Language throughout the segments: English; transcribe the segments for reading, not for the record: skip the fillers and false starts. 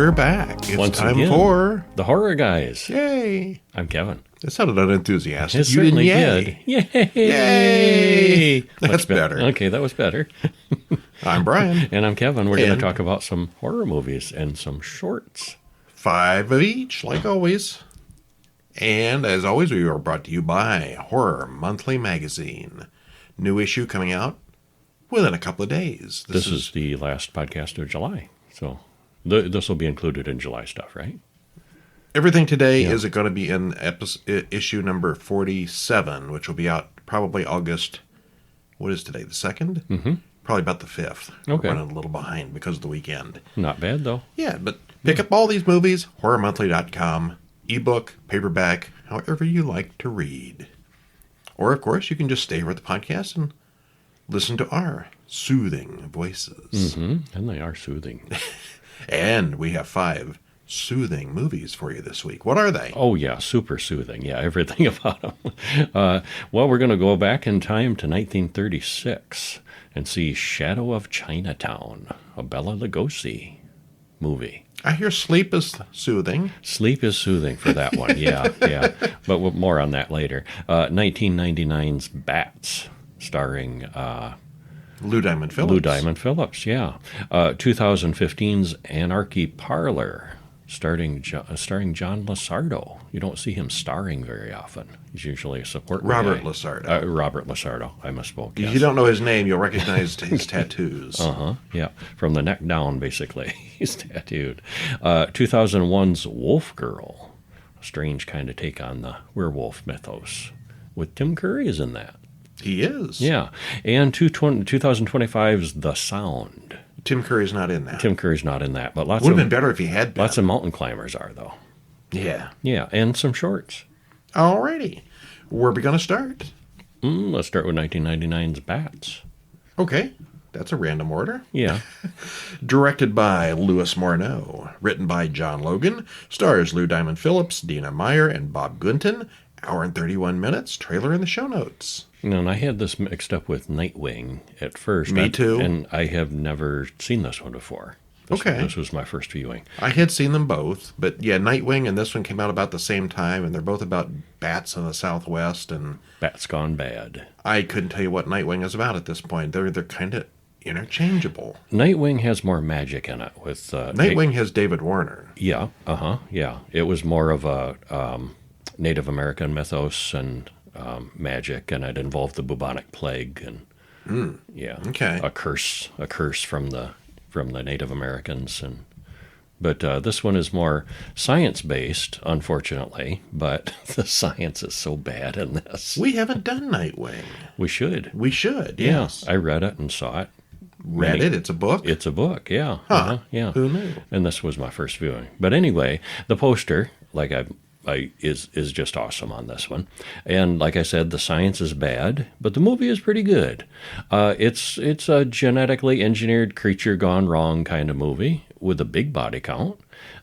We're back. It's Once time again, for the Horror Guys. Yay! I'm Kevin. That sounded unenthusiastic. It You didn't certainly yay. did. Yay! Yay! That's Much better. Okay, that was better. I'm Brian. And I'm Kevin. We're going And- to talk about some horror movies and some shorts. 5 of each, like always. And as always, we are brought to you by Horror Monthly Magazine. New issue coming out within a couple of days. This is the last podcast of July. So this will be included in July stuff, right? Everything today is going to be in issue number 47, which will be out probably August. What is today? The 2nd? Mm-hmm. Probably about the 5th. Okay. We're running a little behind because of the weekend. Not bad, though. Yeah, but pick up all these movies, horrormonthly.com, ebook, paperback, however you like to read. Or, of course, you can just stay here with the podcast and listen to our soothing voices. Mm-hmm. And they are soothing. And we have 5 soothing movies for you this week. What are they? Oh, yeah, super soothing. Yeah, everything about them. Well, we're going to go back in time to 1936 and see Shadow of Chinatown, a Bela Lugosi movie. I hear sleep is soothing. Sleep is soothing for that one, yeah. But more on that later. 1999's Bats, starring Lou Diamond Phillips. Lou Diamond Phillips, yeah. 2015's Anarchy Parlor, starring John Lasardo. You don't see him starring very often. He's usually a support Robert guy. Lasardo. Robert Lasardo, I misspoke. If Yes. you don't know his name, you'll recognize his tattoos. Yeah, from the neck down, basically. He's tattooed. 2001's Wolf Girl, a strange kind of take on the werewolf mythos, with Tim Curry is in that. He is. Yeah, and 2025's The Sound. Tim Curry's not in that. Tim Curry's not in that, but Would have been better if he had been. lots of mountain climbers are, though. Yeah. Yeah, and some shorts. Alrighty. Where are we going to start? Let's start with 1999's Bats. Okay. That's a random order. Yeah. Directed by Louis Morneau. Written by John Logan. Stars Lou Diamond Phillips, Dina, Meyer, and Bob Gunton. Hour and 31 minutes. Trailer in the show notes. And I had this mixed up with Nightwing at first. Me too. And I have never seen this one before. This was my first viewing. I had seen them both, but yeah, Nightwing and this one came out about the same time, and they're both about bats in the Southwest, and Bats Gone Bad. I couldn't tell you what Nightwing is about at this point. They're kind of interchangeable. Nightwing has more magic in it. With Nightwing has David Warner. Yeah, yeah. It was more of a Native American mythos and magic, and it involved the bubonic plague and Okay. a curse from the Native Americans, but this one is more science-based, unfortunately, but the science is so bad in this. We haven't done Nightwing. We should. We should, yes. Yeah, I read it and saw it. Read it? It's a book? It's a book, yeah. Huh. Yeah. Who knew? And this was my first viewing. But anyway, the poster, like is just awesome on this one. And like I said, the science is bad, but the movie is pretty good. It's a genetically engineered creature gone wrong kind of movie with a big body count.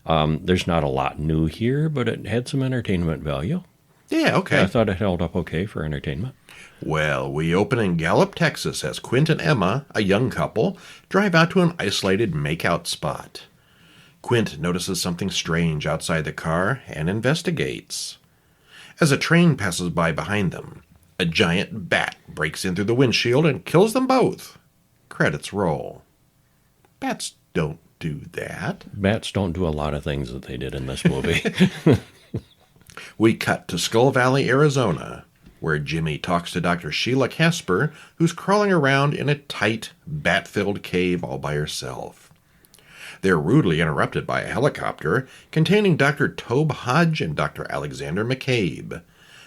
There's not a lot new here, but it had some entertainment value. Yeah, okay. I thought it held up okay for entertainment. Well, we open in Gallup, Texas, as Quint and Emma, a young couple, drive out to an isolated makeout spot. Quint notices something strange outside the car and investigates. As a train passes by behind them, a giant bat breaks in through the windshield and kills them both. Credits roll. Bats don't do that. Bats don't do a lot of things that they did in this movie. We cut to Skull Valley, Arizona, where Jimmy talks to Dr. Sheila Casper, who's crawling around in a tight, bat-filled cave all by herself. They're rudely interrupted by a helicopter containing Dr. Tobe Hodge and Dr. Alexander McCabe.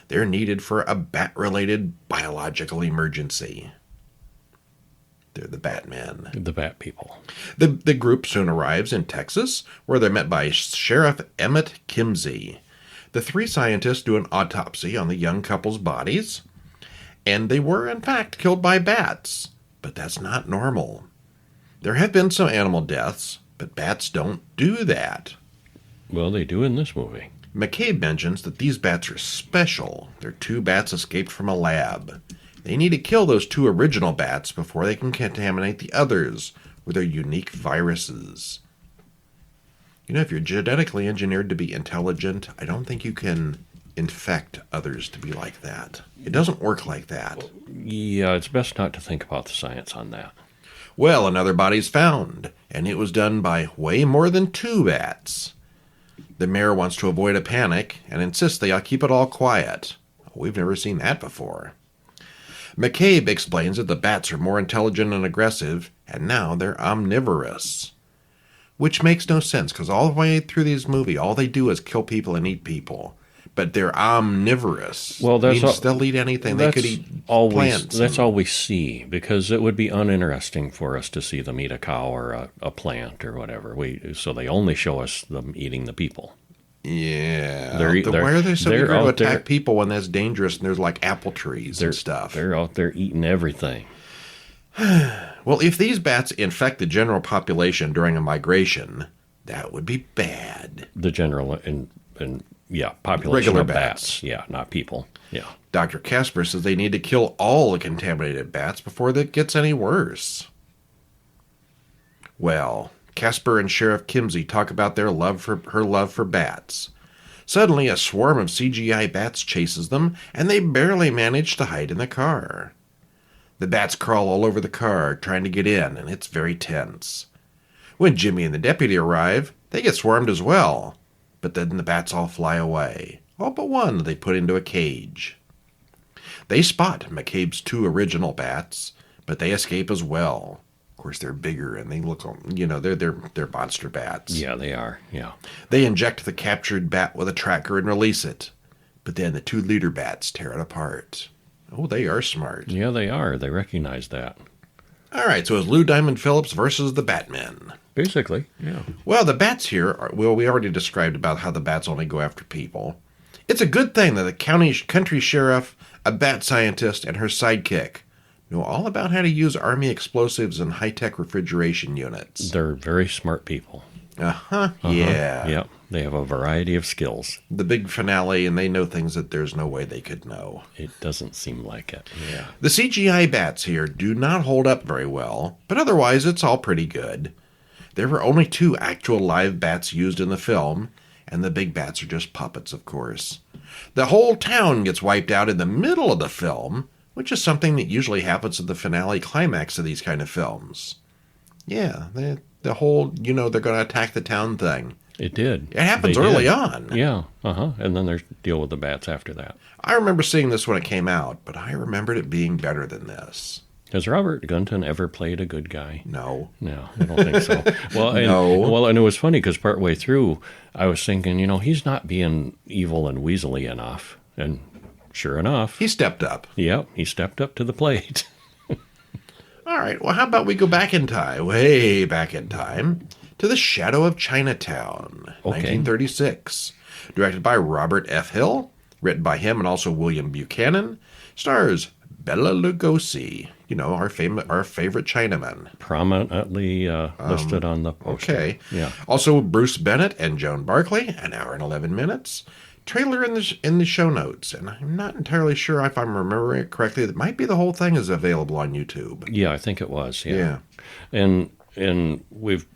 They're needed for a bat-related biological emergency. They're the Batmen. The Bat People. The group soon arrives in Texas, where they're met by Sheriff Emmett Kimsey. The 3 scientists do an autopsy on the young couple's bodies, and they were, in fact, killed by bats. But that's not normal. There have been some animal deaths, but bats don't do that. Well, they do in this movie. McCabe mentions that these bats are special. They're 2 bats escaped from a lab. They need to kill those 2 original bats before they can contaminate the others with their unique viruses. If you're genetically engineered to be intelligent, I don't think you can infect others to be like that. It doesn't work like that. Yeah, it's best not to think about the science on that. Well, another body's found, and it was done by way more than 2 bats. The mayor wants to avoid a panic and insists they keep it all quiet. We've never seen that before. McCabe explains that the bats are more intelligent and aggressive, and now they're omnivorous. Which makes no sense, because all the way through this movie, all they do is kill people and eat people. But they're omnivorous. Well, that means they'll eat anything. They could eat plants. That's all we see, because it would be uninteresting for us to see them eat a cow or a plant or whatever. So they only show us them eating the people. Yeah. Why are they so eager to attack people when that's dangerous and there's like apple trees and stuff? They're out there eating everything. Well, if these bats infect the general population during a migration, that would be bad. The general and population regular of bats. Yeah, not people. Yeah. Dr. Casper says they need to kill all the contaminated bats before that gets any worse. Well, Casper and Sheriff Kimsey talk about her love for bats. Suddenly, a swarm of CGI bats chases them, and they barely manage to hide in the car. The bats crawl all over the car, trying to get in, and it's very tense. When Jimmy and the deputy arrive, they get swarmed as well. But then the bats all fly away. All but one they put into a cage. They spot McCabe's 2 original bats, but they escape as well. Of course, they're bigger, and they look, they're monster bats. Yeah, they are, yeah. They inject the captured bat with a tracker and release it. But then the 2 leader bats tear it apart. Oh, they are smart. Yeah, they are. They recognize that. All right, so it's Lou Diamond Phillips versus the Batmen. Basically, yeah. Well, the bats here, we already described about how the bats only go after people. It's a good thing that the country sheriff, a bat scientist, and her sidekick know all about how to use army explosives and high-tech refrigeration units. They're very smart people. Yeah. Yep, they have a variety of skills. The big finale, and they know things that there's no way they could know. It doesn't seem like it, yeah. The CGI bats here do not hold up very well, but otherwise it's all pretty good. There were only 2 actual live bats used in the film, and the big bats are just puppets, of course. The whole town gets wiped out in the middle of the film, which is something that usually happens at the finale climax of these kind of films. Yeah, the whole, they're going to attack the town thing. It did. It happens early on. Yeah, and then there's deal with the bats after that. I remember seeing this when it came out, but I remembered it being better than this. Has Robert Gunton ever played a good guy? No. No, I don't think so. Well, No. And it was funny because partway through, I was thinking, he's not being evil and weaselly enough. And sure enough. He stepped up. Yep, he stepped up to the plate. All right, well, how about we go back in time, way back in time, to The Shadow of Chinatown, 1936. Directed by Robert F. Hill, written by him and also William Buchanan, stars Bela Lugosi, our favorite Chinaman. Prominently listed on the poster. Okay. Yeah. Also Bruce Bennett and Joan Barclay, an hour and 11 minutes. Trailer in the show notes, and I'm not entirely sure if I'm remembering it correctly. It might be the whole thing is available on YouTube. Yeah, I think it was. Yeah. And we've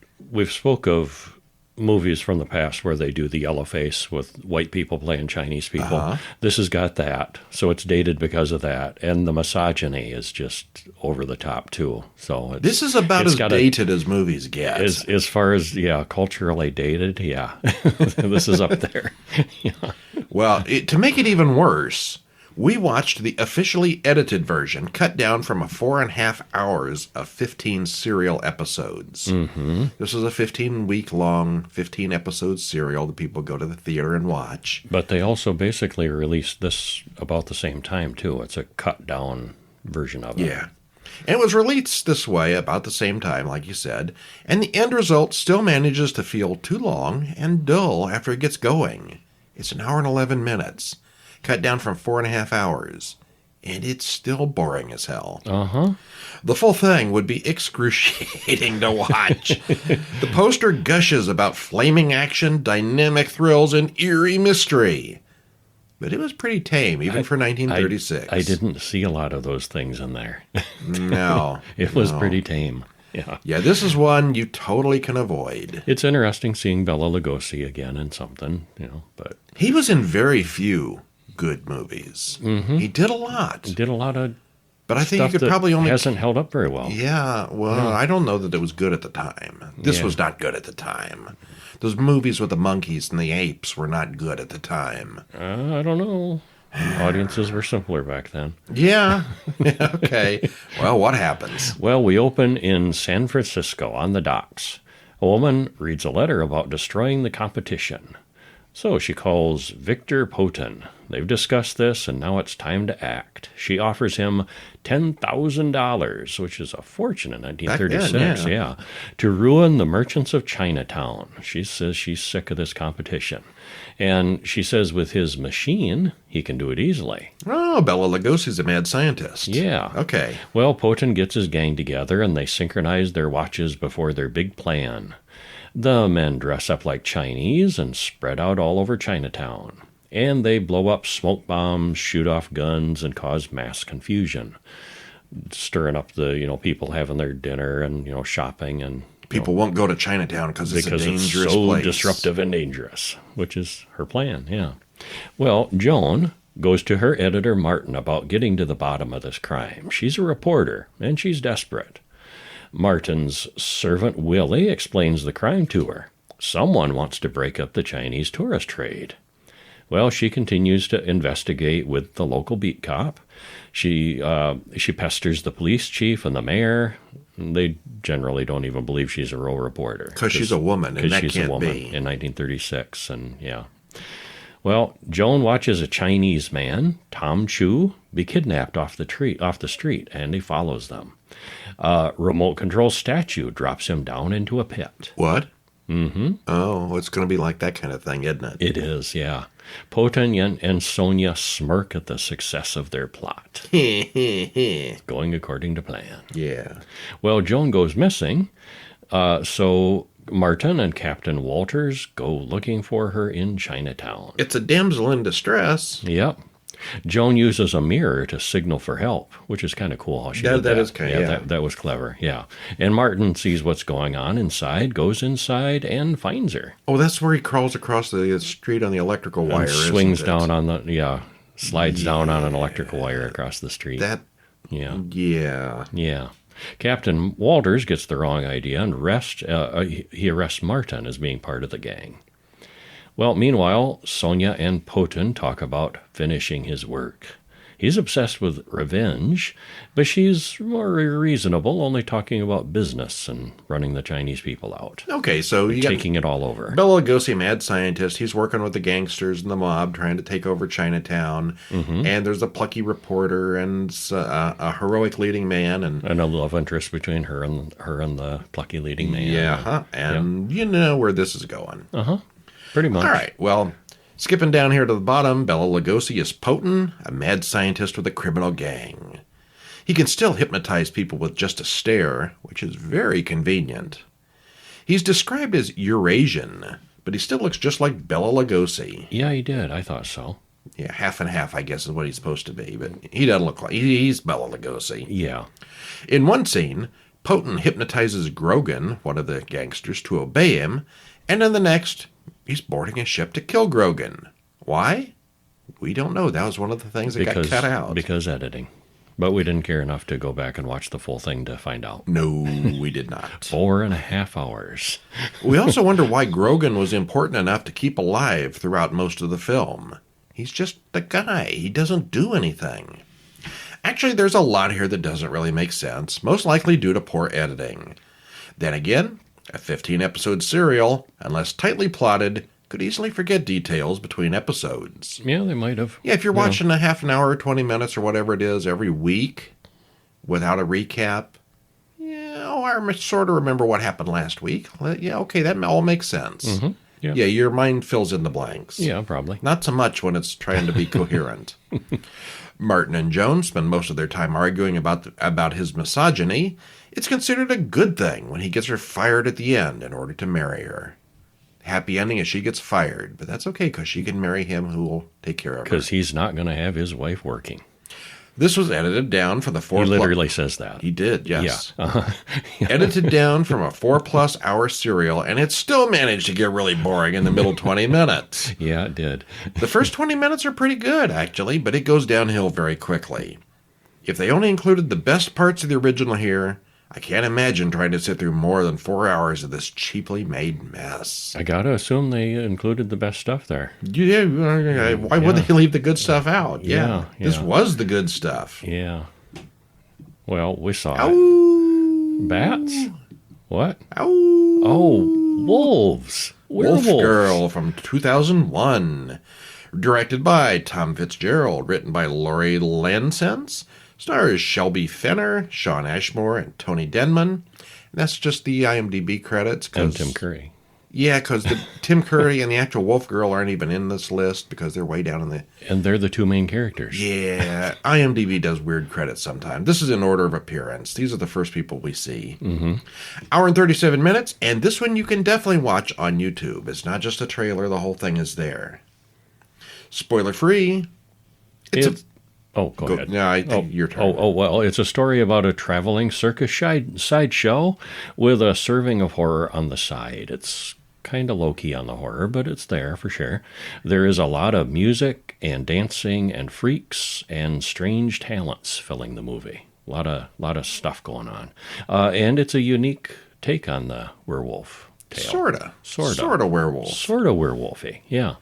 spoke of movies from the past where they do the yellow face with white people playing Chinese people. This has got that, so it's dated because of that, and the misogyny is just over the top too. So this is about as dated as movies get. As far as culturally dated, yeah, this is up there. Yeah. Well, to make it even worse, we watched the officially edited version, cut down from 4.5 hours of 15 serial episodes. Mm-hmm. This is a 15-week-long, 15-episode serial that people go to the theater and watch. But they also basically released this about the same time, too. It's a cut-down version of it. Yeah. And it was released this way about the same time, like you said, and the end result still manages to feel too long and dull after it gets going. It's an hour and 11 minutes. Cut down from 4.5 hours, and it's still boring as hell. The full thing would be excruciating to watch. The poster gushes about flaming action, dynamic thrills, and eerie mystery. But it was pretty tame, even for 1936. I didn't see a lot of those things in there. No. It was pretty tame. Yeah. Yeah, this is one you totally can avoid. It's interesting seeing Bela Lugosi again in something, but He was in very few good movies. He did a lot. he did a lot of But I think you stuff could that probably only... hasn't held up very well. Yeah, well, I don't know that it was good at the time. This was not good at the time. Those movies with the monkeys and the apes were not good at the time. I don't know. Audiences were simpler back then. Yeah. Okay. Well, what happens? Well, we open in San Francisco on the docks. A woman reads a letter about destroying the competition. So she calls Victor Poten. They've discussed this, and now it's time to act. She offers him $10,000, which is a fortune in 1936, yeah. to ruin the merchants of Chinatown. She says she's sick of this competition. And she says with his machine, he can do it easily. Oh, Bela Lugosi's a mad scientist. Yeah. Okay. Well, Poten gets his gang together, and they synchronize their watches before their big plan. The men dress up like Chinese and spread out all over Chinatown. And they blow up smoke bombs, shoot off guns, and cause mass confusion, stirring up the, people having their dinner and, shopping. And People won't go to Chinatown because it's a dangerous it's so place. disruptive and dangerous, which is her plan, yeah. Well, Joan goes to her editor, Martin, about getting to the bottom of this crime. She's a reporter, and she's desperate. Martin's servant Willie explains the crime to her. Someone wants to break up the Chinese tourist trade. Well, she continues to investigate with the local beat cop. She pesters the police chief and the mayor. They generally don't even believe she's a real reporter. Because she's a woman, and that she's can't a woman be. in 1936, and yeah. Well, Joan watches a Chinese man, Tom Chu, be kidnapped off the street, and he follows them. A remote control statue drops him down into a pit. What? Mm-hmm. Oh, it's going to be like that kind of thing, isn't it? It is, yeah. Poten and Sonia smirk at the success of their plot. Going according to plan. Yeah. Well, Joan goes missing, so Martin and Captain Walters go looking for her in Chinatown. It's a damsel in distress. Yep. Joan uses a mirror to signal for help, which is kind of cool how she did that. That is kind of, yeah. That was clever, yeah. And Martin sees what's going on inside, goes inside, and finds her. Oh, that's where he crawls across the street on the electrical wire, and swings down on the, slides down on an electrical wire across the street. Yeah. Captain Walters gets the wrong idea and he arrests Martin as being part of the gang. Well, meanwhile, Sonia and Poten talk about finishing his work. He's obsessed with revenge, but she's more reasonable, only talking about business and running the Chinese people out. Okay, so you taking it all over. Bela Lugosi, mad scientist. He's working with the gangsters and the mob, trying to take over Chinatown. Mm-hmm. And there's a plucky reporter and a heroic leading man, and a love interest between her and the plucky leading man. Yeah, and you know where this is going. Pretty much. All right, well, skipping down here to the bottom, Bela Lugosi is Poten, a mad scientist with a criminal gang. He can still hypnotize people with just a stare, which is very convenient. He's described as Eurasian, but he still looks just like Bela Lugosi. Yeah, he did. I thought so. Yeah, half and half, I guess, is what he's supposed to be, but he doesn't look like... He's Bela Lugosi. Yeah. In one scene, Poten hypnotizes Grogan, one of the gangsters, to obey him, and in the next... he's boarding a ship to kill Grogan. Why? We don't know. That was one of the things that got cut out. Because editing. But we didn't care enough to go back and watch the full thing to find out. No, we did not. 4.5 hours. We also wonder why Grogan was important enough to keep alive throughout most of the film. He's just the guy. He doesn't do anything. Actually, there's a lot here that doesn't really make sense, most likely due to poor editing. Then again... a 15-episode serial, unless tightly plotted, could easily forget details between episodes. Yeah, they might have. Yeah, if you're watching a half an hour or 20 minutes or whatever it is every week without a recap, I sort of remember what happened last week. Yeah, okay, that all makes sense. Mm-hmm. Yeah, your mind fills in the blanks. Yeah, probably. Not so much when it's trying to be coherent. Martin and Joan spend most of their time arguing about his misogyny. It's considered a good thing when he gets her fired at the end in order to marry her. Happy ending is she gets fired, but that's okay because she can marry him who will take care of her. Because he's not going to have his wife working. This was edited down for the He literally says that. He did, yes. Yeah. Uh-huh. Edited down from a 4+ hour serial, and it still managed to get really boring in the middle 20 minutes. Yeah, it did. The first 20 minutes are pretty good, actually, but it goes downhill very quickly. If they only included the best parts of the original here, I can't imagine trying to sit through more than 4 hours of this cheaply made mess. I gotta assume they included the best stuff there. Yeah, why would they leave the good stuff out? Yeah. This was the good stuff. Yeah. Well, we saw Ow. it. Bats? What? Ow. Oh, wolves. Wolf Werewolves. Girl from 2001. Directed by Tom Fitzgerald. Written by Laurie Lansens. Stars Shelby Fenner, Sean Ashmore, and Tony Denman. And that's just the IMDb credits. And Tim Curry. Yeah, because Tim Curry and the actual Wolf Girl aren't even in this list because they're way down in the... And they're the two main characters. Yeah, IMDb does weird credits sometimes. This is in order of appearance. These are the first people we see. Mm-hmm. Hour and 37 minutes, and this one you can definitely watch on YouTube. It's not just a trailer, the whole thing is there. Spoiler free. Oh, go ahead. No, your turn. Well, it's a story about a traveling circus sideshow with a serving of horror on the side. It's kind of low-key on the horror, but it's there for sure. There is a lot of music and dancing and freaks and strange talents filling the movie. A lot of stuff going on. And it's a unique take on the werewolf tale. Sorta werewolf. Sorta werewolfy, yeah.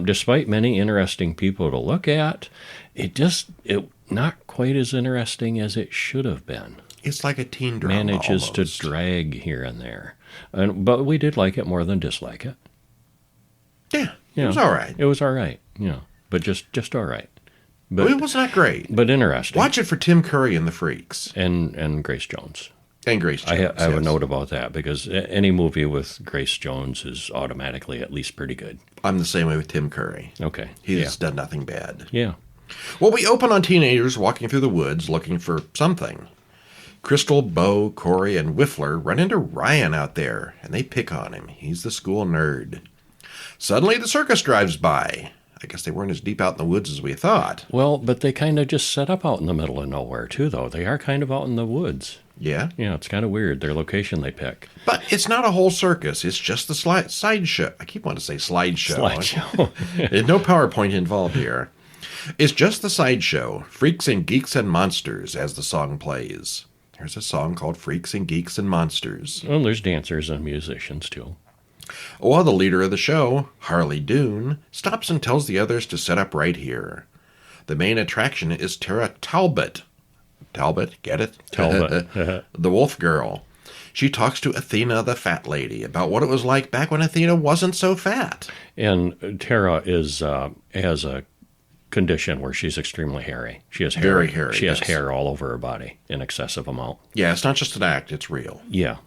Despite many interesting people to look at, it not quite as interesting as it should have been. It's like a teen drama. Manages almost. to drag here and there, but we did like it more than dislike it. Yeah, it was all right. It was all right, but just all right. But it was not great, but interesting. Watch it for Tim Curry and the Freaks and Grace Jones. And Grace Jones. I have a note about that because any movie with Grace Jones is automatically at least pretty good. I'm the same way with Tim Curry. Okay, He's done nothing bad. Yeah. Well, we open on teenagers walking through the woods looking for something. Crystal, Bo, Corey, and Whiffler run into Ryan out there, and they pick on him. He's the school nerd. Suddenly, the circus drives by. I guess they weren't as deep out in the woods as we thought. Well, but they kind of just set up out in the middle of nowhere, too, though. They are kind of out in the woods. Yeah? Yeah, it's kind of weird, their location they pick. But it's not a whole circus. It's just the sideshow. I keep wanting to say slideshow. There's no PowerPoint involved here. It's just the sideshow, Freaks and Geeks and Monsters, as the song plays. There's a song called Freaks and Geeks and Monsters. Well, there's dancers and musicians, too. Well, the leader of the show, Harley Doon, stops and tells the others to set up right here. The main attraction is Tara Talbot. Talbot, get it? Talbot. The Wolf Girl. She talks to Athena, the fat lady, about what it was like back when Athena wasn't so fat. And Tara has a condition where she's extremely hairy. She has hair. Very hairy. She has hair all over her body in excessive amount. Yeah, it's not just an act, it's real. Yeah.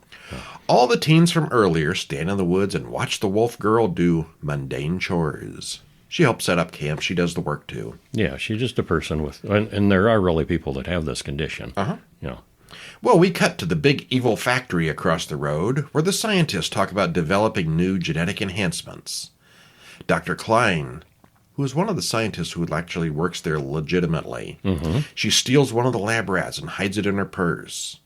All the teens from earlier stand in the woods and watch the Wolf Girl do mundane chores. She helps set up camp. She does the work, too. Yeah, she's just a person with... And there are really people that have this condition. Uh-huh. Yeah. Well, we cut to the big evil factory across the road where the scientists talk about developing new genetic enhancements. Dr. Klein, who is one of the scientists who actually works there legitimately, she steals one of the lab rats and hides it in her purse.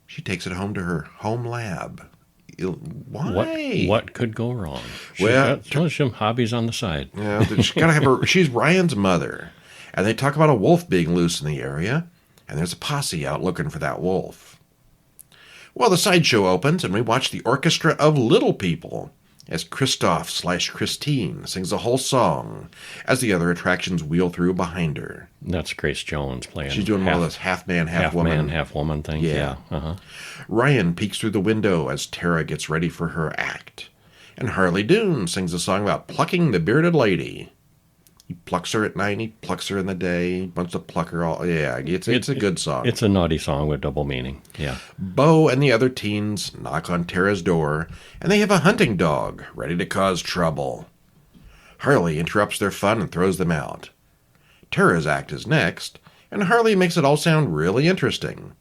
She takes it home to her home lab. Why? What could go wrong? She's Well, got some hobbies on the side. Yeah, she's got to have her. She's Ryan's mother, and they talk about a wolf being loose in the area, and there's a posse out looking for that wolf. Well, the sideshow opens, and we watch the orchestra of little people as Christoph/Christine sings a whole song as the other attractions wheel through behind her. That's Grace Jones playing. She's doing one of those half man, half woman. Half man, half woman things. Yeah. Uh-huh. Ryan peeks through the window as Tara gets ready for her act. And Harley Doon sings a song about plucking the bearded lady. He plucks her at night and he plucks her in the day. He wants to pluck her all. Yeah, it's a good song. It's a naughty song with double meaning. Yeah. Bo and the other teens knock on Tara's door, and they have a hunting dog ready to cause trouble. Harley interrupts their fun and throws them out. Tara's act is next, and Harley makes it all sound really interesting.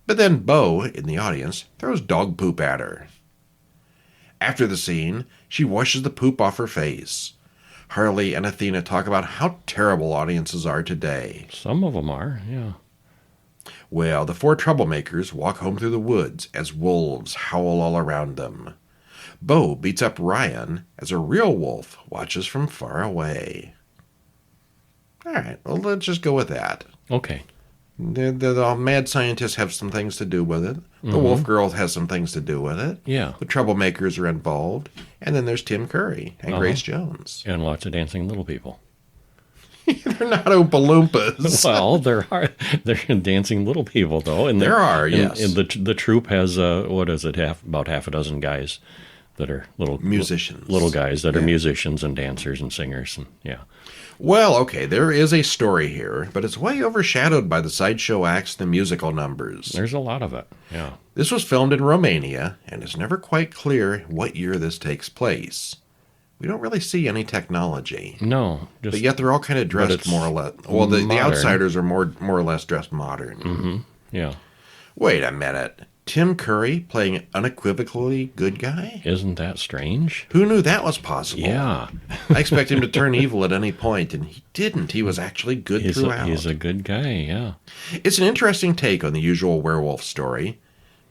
But then Bo, in the audience, throws dog poop at her. After the scene, she washes the poop off her face. Harley and Athena talk about how terrible audiences are today. Some of them are, yeah. Well, the four troublemakers walk home through the woods as wolves howl all around them. Bo beats up Ryan as a real wolf watches from far away. All right, well, let's just go with that. Okay. The mad scientists have some things to do with it. The wolf girl has some things to do with it. Yeah. The troublemakers are involved. And then there's Tim Curry and Grace Jones. And lots of dancing little people. They're not Oompa Loompas. Well, they're dancing little people, though. And yes. And the troupe has, about half a dozen guys that are musicians. Little guys that are musicians and dancers and singers. And yeah. Well, okay, there is a story here, but it's way overshadowed by the sideshow acts and the musical numbers. There's a lot of it, yeah. This was filmed in Romania, and it's never quite clear what year this takes place. We don't really see any technology. No. But yet they're all kind of dressed more or less. Well, the outsiders are more or less dressed modern. Mm-hmm. Yeah. Wait a minute. Tim Curry playing an unequivocally good guy? Isn't that strange? Who knew that was possible? Yeah. I expect him to turn evil at any point, and he didn't. He was actually good throughout. He's a good guy, yeah. It's an interesting take on the usual werewolf story.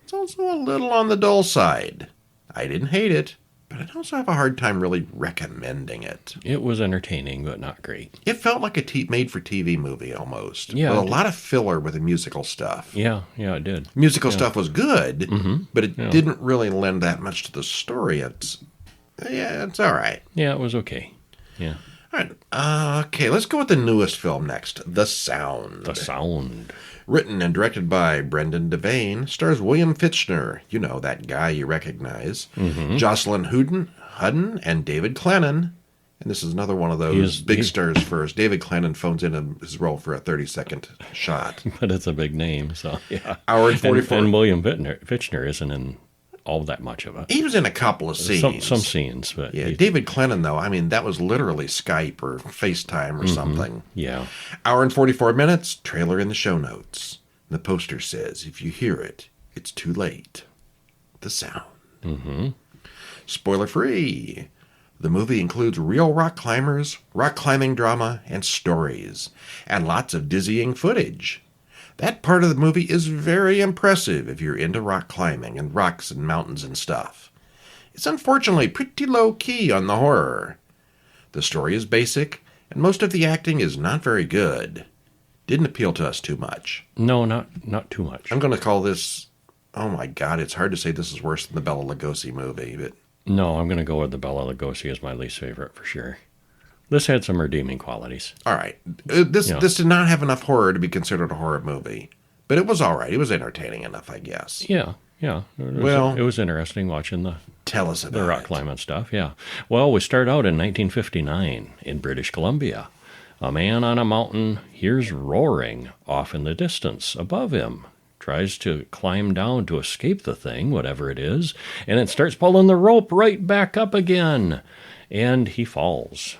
It's also a little on the dull side. I didn't hate it, but I'd also have a hard time really recommending it. It was entertaining, but not great. It felt like a made-for-TV movie, almost. Yeah. With a lot of filler with the musical stuff. Yeah, it did. Musical stuff was good, but it didn't really lend that much to the story. It's all right. Yeah, it was okay. Yeah. All right. Okay, let's go with the newest film next, The Sound. The Sound. Written and directed by Brendan Devane, stars William Fichtner, you know, that guy you recognize, Jocelyn Hudden, and David Clennon. And this is another one of those big stars first. David Clennon phones in his role for a 30-second shot. But it's a big name, so yeah. Hour and 44. And William Fichtner isn't in all that much of it. He was in a couple of scenes. Some scenes, but... Yeah, David Clennon, though, I mean, that was literally Skype or FaceTime or something. Yeah. Hour and 44 minutes, trailer in the show notes. The poster says, if you hear it, it's too late. The Sound. Spoiler-free. The movie includes real rock climbers, rock climbing drama, and stories, and lots of dizzying footage. That part of the movie is very impressive if you're into rock climbing and rocks and mountains and stuff. It's unfortunately pretty low-key on the horror. The story is basic, and most of the acting is not very good. Didn't appeal to us too much. No, not too much. I'm going to call this... Oh my God, it's hard to say this is worse than the Bela Lugosi movie, but... No, I'm going to go with the Bela Lugosi as my least favorite for sure. This had some redeeming qualities. All right. This did not have enough horror to be considered a horror movie. But it was all right. It was entertaining enough, I guess. Yeah. It was interesting watching tell us about the rock climbing stuff, yeah. Well, we start out in 1959 in British Columbia. A man on a mountain hears roaring off in the distance above him. Tries to climb down to escape the thing, whatever it is, and it starts pulling the rope right back up again. And he falls.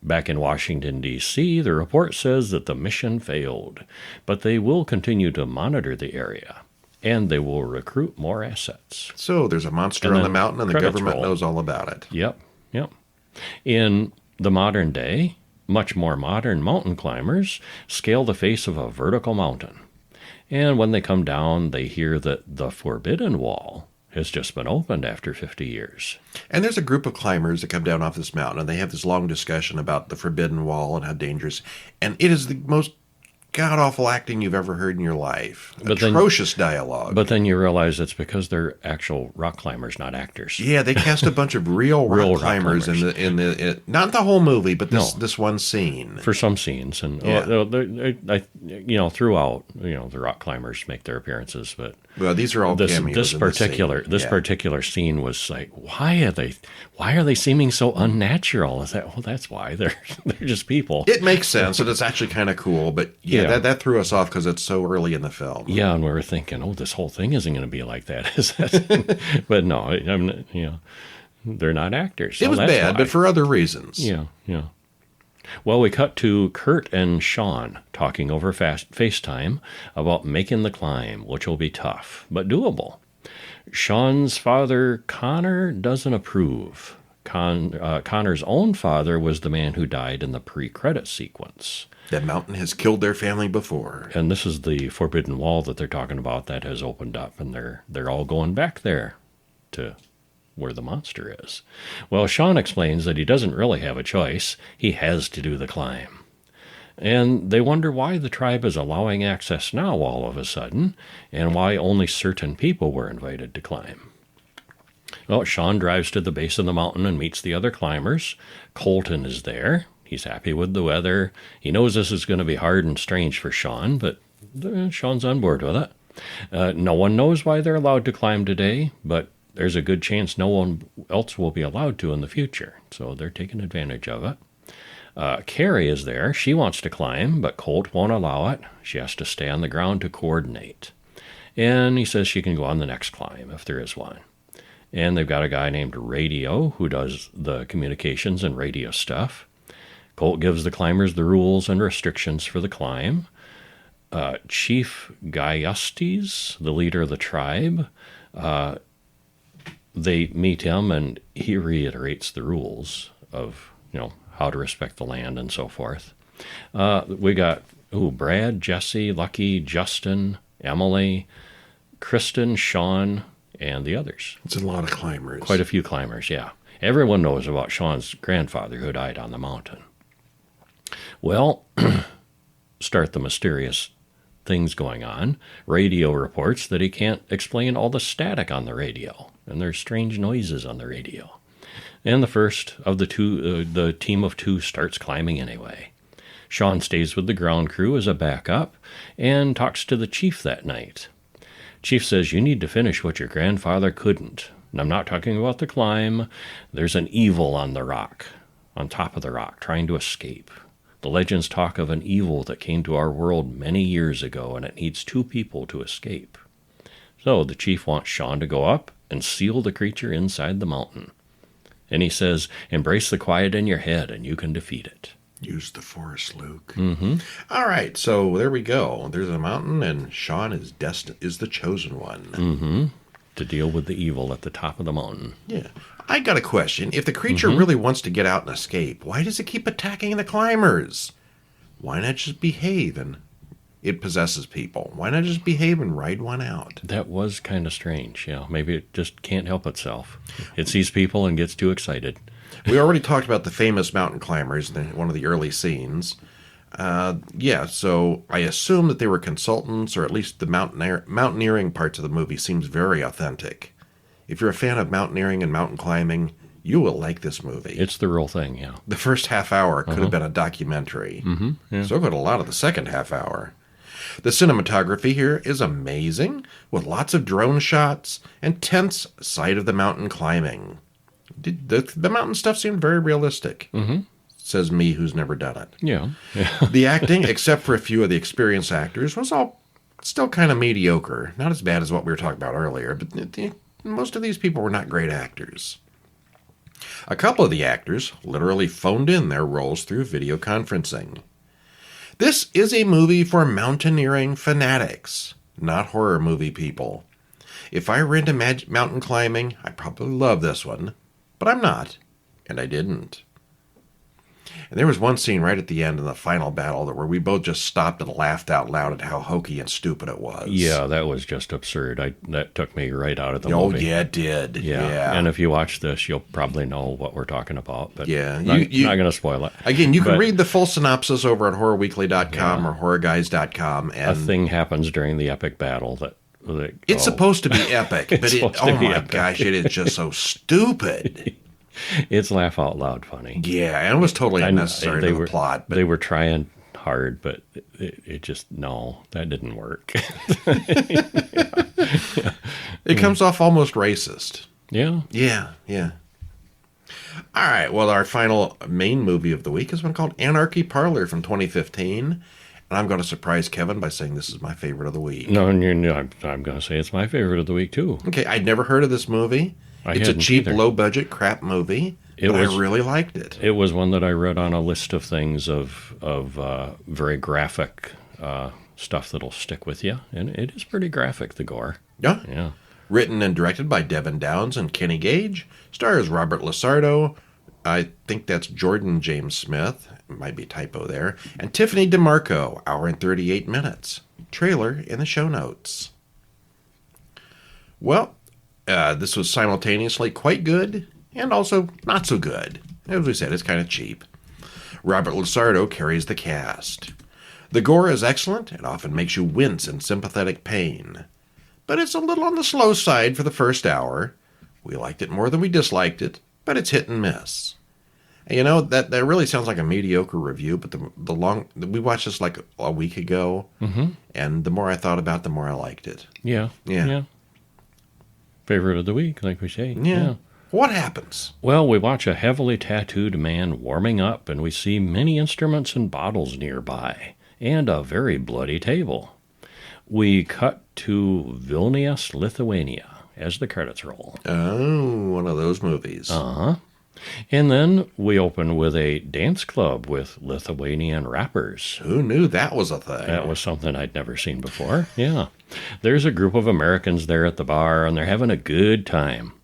Back in Washington, D.C., the report says that the mission failed, but they will continue to monitor the area, and they will recruit more assets. So there's a monster on the mountain, and the government knows all about it. Yep. In the modern day, much more modern mountain climbers scale the face of a vertical mountain. And when they come down, they hear that the Forbidden Wall has just been opened after 50 years. And there's a group of climbers that come down off this mountain, and they have this long discussion about the Forbidden Wall and how dangerous. And it is the most god-awful acting you've ever heard in your life. Atrocious dialogue. But then you realize it's because they're actual rock climbers, not actors. Yeah, they cast a bunch of real rock climbers in the not the whole movie, but this one scene. For some scenes, and throughout, the rock climbers make their appearances, but these are all cameos. This particular scene was like, why are they seeming so unnatural? Is that that's why they're just people. It makes sense, and it's actually kind of cool, but that threw us off because it's so early in the film. Yeah, and we were thinking, this whole thing isn't going to be like that, is that? But no, they're not actors. So it was bad, but for other reasons. Yeah. Well, we cut to Kurt and Sean talking over FaceTime about making the climb, which will be tough, but doable. Sean's father, Connor, doesn't approve. Connor's own father was the man who died in the pre-credit sequence. That mountain has killed their family before. And this is the forbidden wall that they're talking about that has opened up, and they're all going back there to where the monster is. Well, Sean explains that he doesn't really have a choice. He has to do the climb. And they wonder why the tribe is allowing access now all of a sudden, and why only certain people were invited to climb. Well, Sean drives to the base of the mountain and meets the other climbers. Colton is there. He's happy with the weather. He knows this is going to be hard and strange for Sean, but Sean's on board with it. No one knows why they're allowed to climb today, but there's a good chance no one else will be allowed to in the future, so they're taking advantage of it. Carrie is there. She wants to climb, but Colt won't allow it. She has to stay on the ground to coordinate. And he says she can go on the next climb if there is one. And they've got a guy named Radio who does the communications and radio stuff. Colt gives the climbers the rules and restrictions for the climb. Chief Gaiustes, the leader of the tribe, they meet him and he reiterates the rules of, how to respect the land and so forth. We got Brad, Jesse, Lucky, Justin, Emily, Kristen, Sean, and the others. It's a lot of climbers. Quite a few climbers, yeah. Everyone knows about Sean's grandfather who died on the mountain. Well, start the mysterious things going on. Radio reports that he can't explain all the static on the radio, and there's strange noises on the radio. And the first of the team of two starts climbing anyway. Sean stays with the ground crew as a backup and talks to the chief that night. Chief says, you need to finish what your grandfather couldn't. And I'm not talking about the climb. There's an evil on the rock, on top of the rock, trying to escape. The legends talk of an evil that came to our world many years ago, and it needs two people to escape. So the chief wants Sean to go up and seal the creature inside the mountain. And he says, embrace the quiet in your head, and you can defeat it. Use the force, Luke. Mm-hmm. All right, so there we go. There's a mountain, and Sean is the chosen one. Mm-hmm. To deal with the evil at the top of the mountain. Yeah. I got a question. If the creature really wants to get out and escape, why does it keep attacking the climbers? Why not just behave? And it possesses people. Why not just behave and ride one out? That was kind of strange. Yeah, maybe it just can't help itself. It sees people and gets too excited. We already talked about the famous mountain climbers in one of the early scenes. So I assume that they were consultants, or at least the mountaineering parts of the movie seems very authentic. If you're a fan of mountaineering and mountain climbing, you will like this movie. It's the real thing, yeah. The first half hour could have been a documentary. Mm-hmm, yeah. So could a lot of the second half hour. The cinematography here is amazing, with lots of drone shots and tense sight of the mountain climbing. The mountain stuff seemed very realistic, says me who's never done it. Yeah. The acting, except for a few of the experienced actors, was all still kind of mediocre. Not as bad as what we were talking about earlier, but most of these people were not great actors. A couple of the actors literally phoned in their roles through video conferencing. This is a movie for mountaineering fanatics, not horror movie people. If I were into mountain climbing, I'd probably love this one, but I'm not, and I didn't. And there was one scene right at the end in the final battle where we both just stopped and laughed out loud at how hokey and stupid it was. Yeah, that was just absurd. That took me right out of the movie. Oh, movie. yeah, it did. Yeah. And if you watch this, you'll probably know what we're talking about. But yeah, not going to spoil it. Again, you can read the full synopsis over at horrorweekly.com or horrorguys.com. And a thing happens during the epic battle that it's supposed to be epic, but gosh, it is just so stupid. It's laugh out loud funny. Yeah, and it was totally unnecessary to the plot. But they were trying hard, but it just, that didn't work. It comes off almost racist. Yeah. Yeah. All right, well, our final main movie of the week is one called Anarchy Parlor from 2015. And I'm going to surprise Kevin by saying this is my favorite of the week. No, I'm going to say it's my favorite of the week, too. Okay, I'd never heard of this movie. It's a cheap, low-budget crap movie, but I really liked it. It was one that I read on a list of things of very graphic stuff that'll stick with you, and it is pretty graphic, the gore. Yeah. Written and directed by Devin Downs and Kenny Gage. Stars Robert Lasardo. I think that's Jordan James Smith. Might be a typo there. And Tiffany DeMarco. Hour and 38 minutes. Trailer in the show notes. Well, this was simultaneously quite good and also not so good. As we said, it's kind of cheap. Robert Lasardo carries the cast. The gore is excellent and often makes you wince in sympathetic pain. But it's a little on the slow side for the first hour. We liked it more than we disliked it, but it's hit and miss. And you know, that really sounds like a mediocre review, but we watched this like a week ago, and the more I thought about it, the more I liked it. Yeah. Favorite of the week, like we say. Yeah. What happens? Well, we watch a heavily tattooed man warming up, and we see many instruments and bottles nearby, and a very bloody table. We cut to Vilnius, Lithuania, as the credits roll. Oh, one of those movies. Uh-huh. And then we open with a dance club with Lithuanian rappers. Who knew that was a thing? That was something I'd never seen before. Yeah. There's a group of Americans there at the bar, and they're having a good time.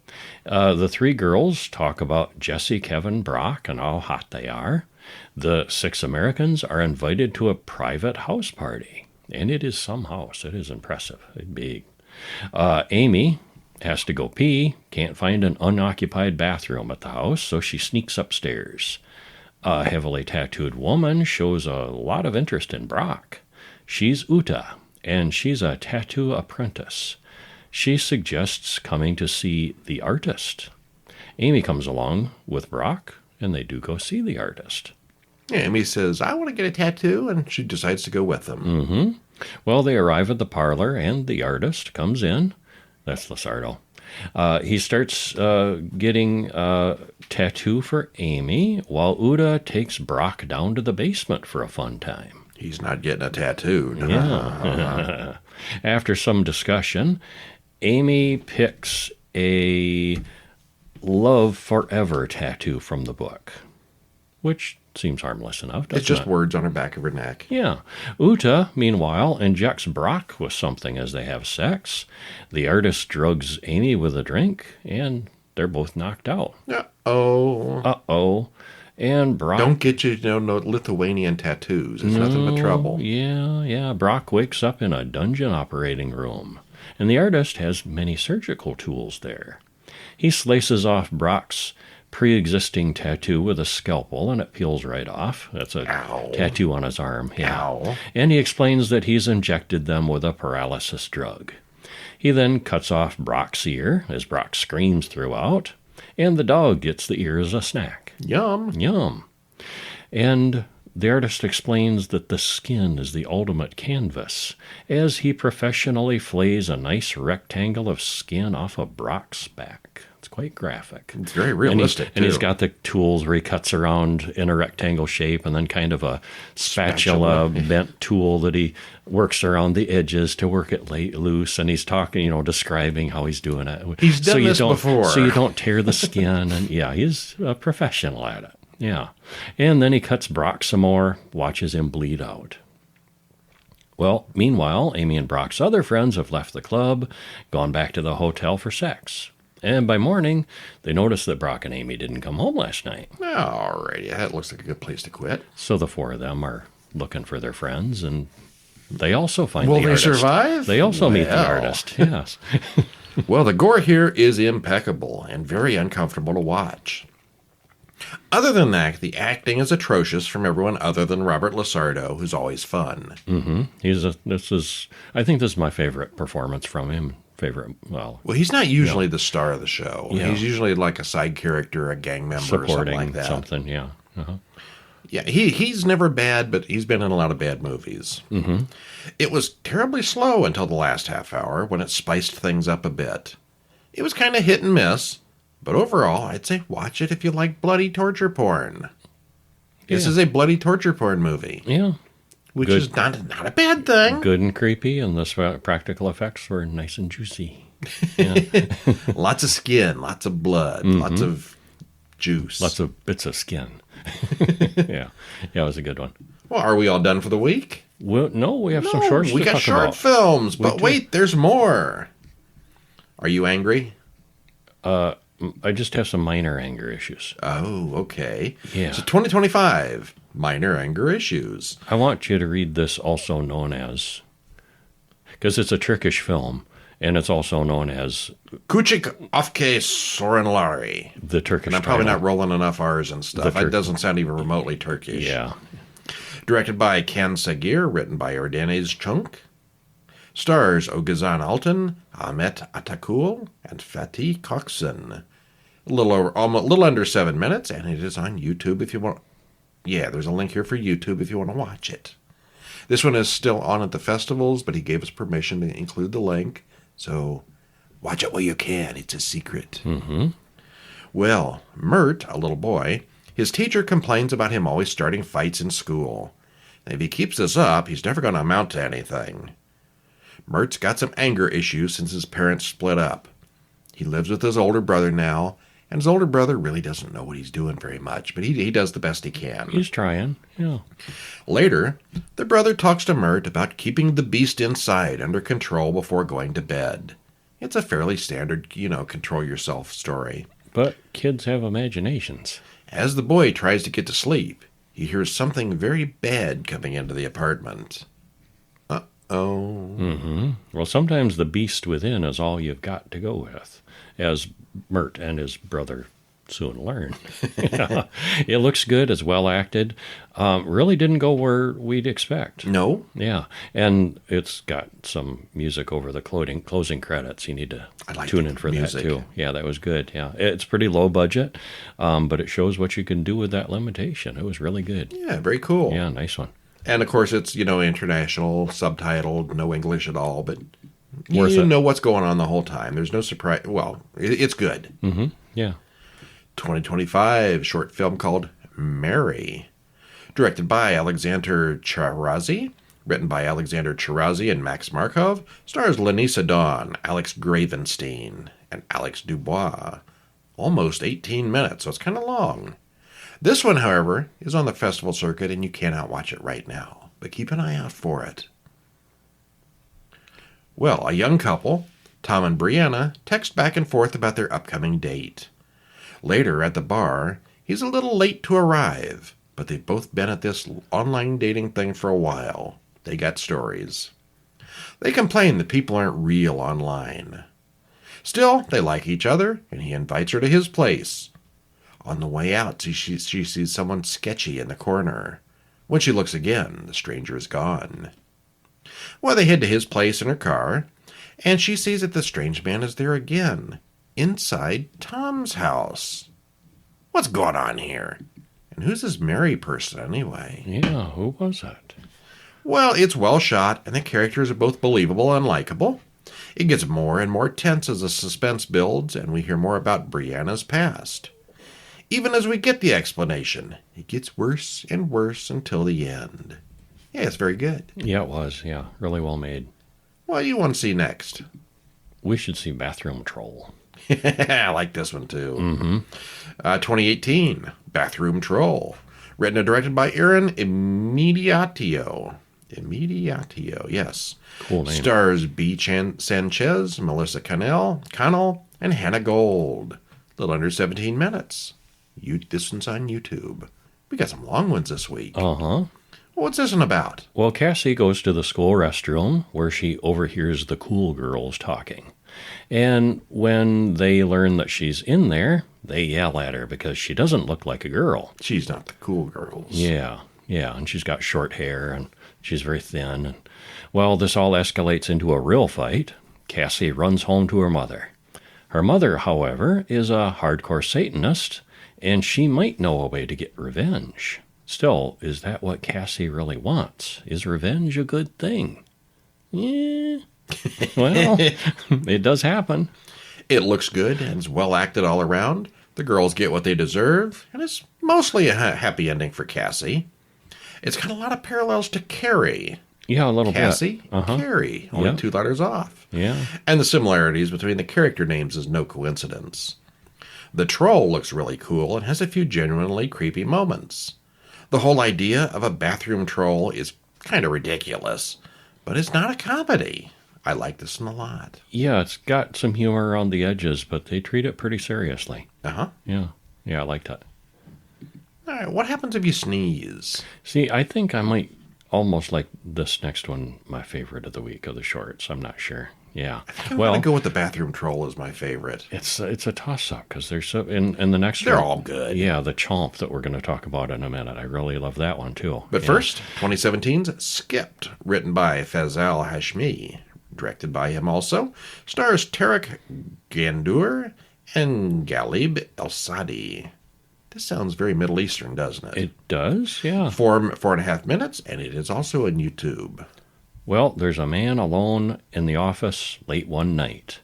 The three girls talk about Jesse, Kevin, Brock, and how hot they are. The 6 Americans are invited to a private house party. And it is some house. It is impressive. It's big. Amy has to go pee, can't find an unoccupied bathroom at the house, so she sneaks upstairs. A heavily tattooed woman shows a lot of interest in Brock. She's Uta, and she's a tattoo apprentice. She suggests coming to see the artist. Amy comes along with Brock, and they do go see the artist. Yeah, Amy says, I want to get a tattoo, and she decides to go with them. Mm-hmm. Well, they arrive at the parlor, and the artist comes in. That's Lasardo. He starts getting a tattoo for Amy, while Uda takes Brock down to the basement for a fun time. He's not getting a tattoo. Yeah. After some discussion, Amy picks a Love Forever tattoo from the book, which seems harmless enough, doesn't it? It's just words on her back of her neck. Yeah. Uta, meanwhile, injects Brock with something as they have sex. The artist drugs Amy with a drink, and they're both knocked out. Uh-oh. Uh-oh. And Brock... Don't get you, no Lithuanian tattoos. It's nothing but trouble. Yeah. Brock wakes up in a dungeon operating room, and the artist has many surgical tools there. He slices off Brock's pre-existing tattoo with a scalpel, and it peels right off. That's a tattoo on his arm. Yeah. Ow. And he explains that he's injected them with a paralysis drug. He then cuts off Brock's ear as Brock screams throughout, and the dog gets the ear as a snack. Yum. And the artist explains that the skin is the ultimate canvas, as he professionally flays a nice rectangle of skin off of Brock's back. It's quite graphic. It's very realistic, and he's got the tools where he cuts around in a rectangle shape, and then kind of a spatula bent tool that he works around the edges to work it loose. And he's talking, describing how he's doing it. He's done this before. So you don't tear the skin. And yeah, he's a professional at it. Yeah. And then he cuts Brock some more, watches him bleed out. Well, meanwhile, Amy and Brock's other friends have left the club, gone back to the hotel for sex. And by morning, they notice that Brock and Amy didn't come home last night. Alrighty, that looks like a good place to quit. So the 4 of them are looking for their friends, and they also find the artist. Will they survive? They also meet the artist, yes. Well, the gore here is impeccable and very uncomfortable to watch. Other than that, the acting is atrocious from everyone other than Robert Lasardo, who's always fun. Mm-hmm. I think this is my favorite performance from him. Well, he's not usually the star of the show. Yeah. He's usually like a side character, a gang member, supporting or something like that. Something, yeah. Uh-huh. Yeah, he's never bad, but he's been in a lot of bad movies. Mm-hmm. It was terribly slow until the last half hour, when it spiced things up a bit. It was kind of hit and miss, but overall, I'd say watch it if you like bloody torture porn. Yeah. This is a bloody torture porn movie. Yeah. Which is not a bad thing. Good and creepy, and the practical effects were nice and juicy. Yeah. Lots of skin, lots of blood, lots of juice. Lots of bits of skin. Yeah, it was a good one. Well, are we all done for the week? Well, no, we have some shorts to talk about. We got short films, but wait, there's more. Are you angry? I just have some minor anger issues. Oh, okay. Yeah. So 2025, minor anger issues. I want you to read this, also known as, because it's a Turkish film, and it's also known as Küçük Öfke Sorunları. the Turkish And I'm probably title. not rolling enough R's and stuff. It doesn't sound even remotely Turkish. Yeah. Directed by Ken Sagir, written by Ordeniz Chunk. Stars Oguzhan Altan, Ahmet Atakul, and Fatih Koksan. A little under 7 minutes, and it is on YouTube if you want. Yeah, there's a link here for YouTube if you want to watch it. This one is still on at the festivals, but he gave us permission to include the link, so watch it while you can. It's a secret. Mm-hmm. Well, Mert, a little boy, his teacher complains about him always starting fights in school. And if he keeps this up, he's never going to amount to anything. Mert's got some anger issues since his parents split up. He lives with his older brother now, and his older brother really doesn't know what he's doing very much, but he does the best he can. He's trying, yeah. Later, the brother talks to Mert about keeping the beast inside under control before going to bed. It's a fairly standard, control yourself story. But kids have imaginations. As the boy tries to get to sleep, he hears something very bad coming into the apartment. Uh-oh. Mm-hmm. Well, sometimes the beast within is all you've got to go with, as Mert and his brother soon learn. Yeah. It looks good. It's well acted. Really didn't go where we'd expect. No? Yeah. And it's got some music over the closing credits. You need to tune in for music. that, too. Yeah, that was good. Yeah. It's pretty low budget, but it shows what you can do with that limitation. It was really good. Yeah, very cool. Yeah, nice one. And, of course, it's, international, subtitled, no English at all, but Worth you it. know what's going on the whole time. There's no surprise. Well, it's good. Mm-hmm. Yeah. 2025 short film called Mary. Directed by Alexander Charazi. Written by Alexander Charazi and Max Markov. Stars Lanisa Dawn, Alex Gravenstein, and Alex Dubois. Almost 18 minutes, so it's kind of long. This one, however, is on the festival circuit, and you cannot watch it right now. But keep an eye out for it. Well, a young couple, Tom and Brianna, text back and forth about their upcoming date. Later, at the bar, he's a little late to arrive, but they've both been at this online dating thing for a while. They got stories. They complain that people aren't real online. Still, they like each other, and he invites her to his place. On the way out, she sees someone sketchy in the corner. When she looks again, the stranger is gone. Well, they head to his place in her car, and she sees that the strange man is there again, inside Tom's house. What's going on here? And who's this Mary person anyway? Yeah, who was that? Well, it's well shot, and the characters are both believable and likable. It gets more and more tense as the suspense builds, and we hear more about Brianna's past. Even as we get the explanation, it gets worse and worse until the end. Yeah, it's very good. Yeah, it was. Yeah, really well made. What do you want to see next? We should see Bathroom Troll. I like this one, too. Mm-hmm. 2018, Bathroom Troll. Written and directed by Aaron Immediatio. Immediatio, yes. Cool name. Stars B. Sanchez, Melissa Connell, and Hannah Gold. A little under 17 minutes. This one's on YouTube. We got some long ones this week. Uh-huh. What's this one about? Well, Cassie goes to the school restroom where she overhears the cool girls talking. And when they learn that she's in there, they yell at her because she doesn't look like a girl. She's not the cool girls. Yeah, and she's got short hair and she's very thin. And, well, this all escalates into a real fight. Cassie runs home to her mother. Her mother, however, is a hardcore Satanist, and she might know a way to get revenge. Still, is that what Cassie really wants? Is revenge a good thing? Yeah. Well, it does happen. It looks good and is well acted all around. The girls get what they deserve, and it's mostly a happy ending for Cassie. It's got a lot of parallels to Carrie. Yeah, a little Cassie, bit. Carrie, only 2 letters off. Yeah. And the similarities between the character names is no coincidence. The troll looks really cool and has a few genuinely creepy moments. The whole idea of a bathroom troll is kind of ridiculous, but it's not a comedy. I like this one a lot. Yeah, it's got some humor around the edges, but they treat it pretty seriously. Uh-huh. Yeah. Yeah, I like that. All right, what happens if you sneeze? See, I think I might almost like this next one my favorite of the week of the shorts. I'm not sure. Yeah. I'm going to go with the bathroom troll as my favorite. It's a toss-up because there's so in the next They're one, all good. Yeah, the chomp that we're going to talk about in a minute. I really love that one too. But first, 2017's Skipped, written by Fazal Hashmi, directed by him also, stars Tarek Gandour and Ghalib El-Sadi. This sounds very Middle Eastern, doesn't it? It does, yeah. 4.5 minutes, and it is also on YouTube. Well, there's a man alone in the office late one night,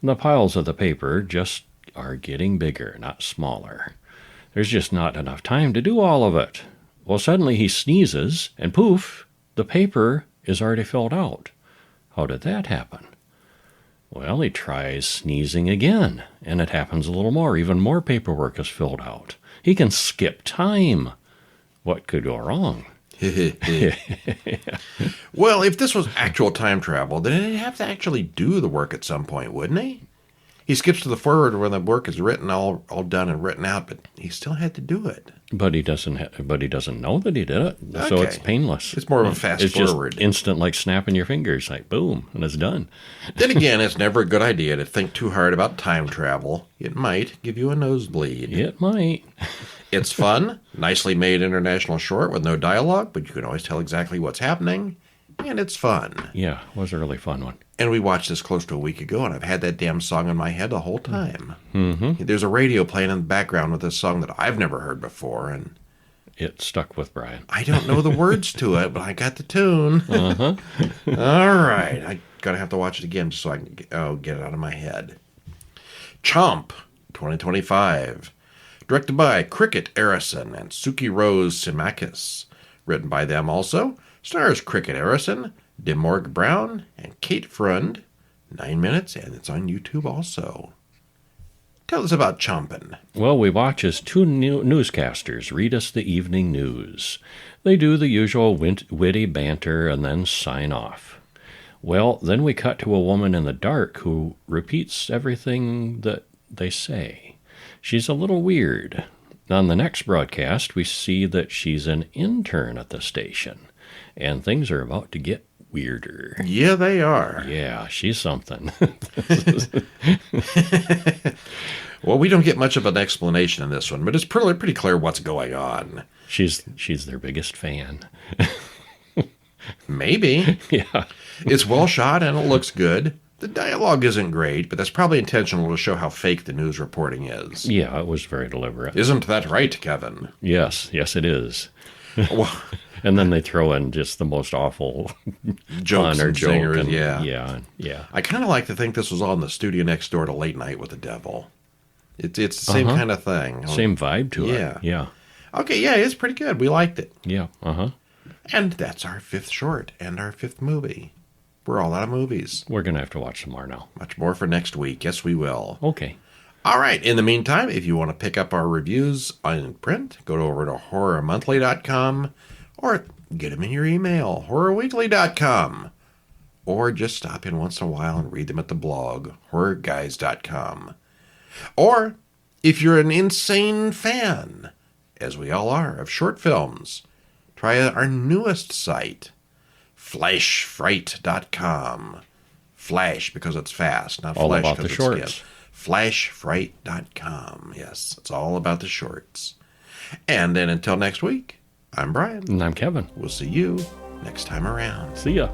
and the piles of the paper just are getting bigger, not smaller. There's just not enough time to do all of it. Well, suddenly he sneezes, and poof, the paper is already filled out. How did that happen? Well, he tries sneezing again, and it happens a little more. Even more paperwork is filled out. He can skip time. What could go wrong? Well, if this was actual time travel, then he'd have to actually do the work at some point, wouldn't he? He skips to the forward when the work is written, all done and written out, but he still had to do it. But he doesn't know that he did it, so it's painless. It's more of a fast forward. It's just instant, like snapping your fingers, like boom, and it's done. Then again, it's never a good idea to think too hard about time travel. It might give you a nosebleed. It might. It's fun, nicely made international short with no dialogue, but you can always tell exactly what's happening, and it's fun. Yeah, it was a really fun one. And we watched this close to a week ago, and I've had that damn song in my head the whole time. Mm-hmm. There's a radio playing in the background with this song that I've never heard before, and it stuck with Brian. I don't know the words to it, but I got the tune. Uh-huh. All right. I'm going to have to watch it again just so I can get it out of my head. Chomp, 2025. Directed by Cricket Arison and Suki Rose Simakis. Written by them also. Stars Cricket Arison, Demorg Brown, and Kate Frund. 9 minutes, and it's on YouTube also. Tell us about Chompin'. Well, we watch as two newscasters read us the evening news. They do the usual witty banter and then sign off. Well, then we cut to a woman in the dark who repeats everything that they say. She's a little weird. On the next broadcast, we see that she's an intern at the station, and things are about to get weirder. Yeah, they are. Yeah, she's something. Well, we don't get much of an explanation in this one, but it's pretty clear what's going on. She's their biggest fan. Maybe. Yeah. It's well shot and it looks good. The dialogue isn't great, but that's probably intentional to show how fake the news reporting is. Yeah, it was very deliberate. Isn't that right, Kevin? Yes, it is. Well, and then they throw in just the most awful jokes and singers, yeah. Yeah. I kind of like to think this was all in the studio next door to Late Night with the Devil. It's the same kind of thing. Same vibe to it. Yeah. Okay, yeah, it's pretty good. We liked it. Yeah, And that's our fifth short and our fifth movie. We're all out of movies. We're going to have to watch some more now. Much more for next week. Yes, we will. Okay. All right. In the meantime, if you want to pick up our reviews in print, go over to horrormonthly.com or get them in your email, horrorweekly.com. Or just stop in once in a while and read them at the blog, horrorguys.com. Or if you're an insane fan, as we all are, of short films, try our newest site, flashfright.com. Flash because it's fast, not all flesh about because the it's shorts. skin. Flashfright.com. Yes, it's all about the shorts. And then until next week, I'm Brian. And I'm Kevin. We'll see you next time around. See ya.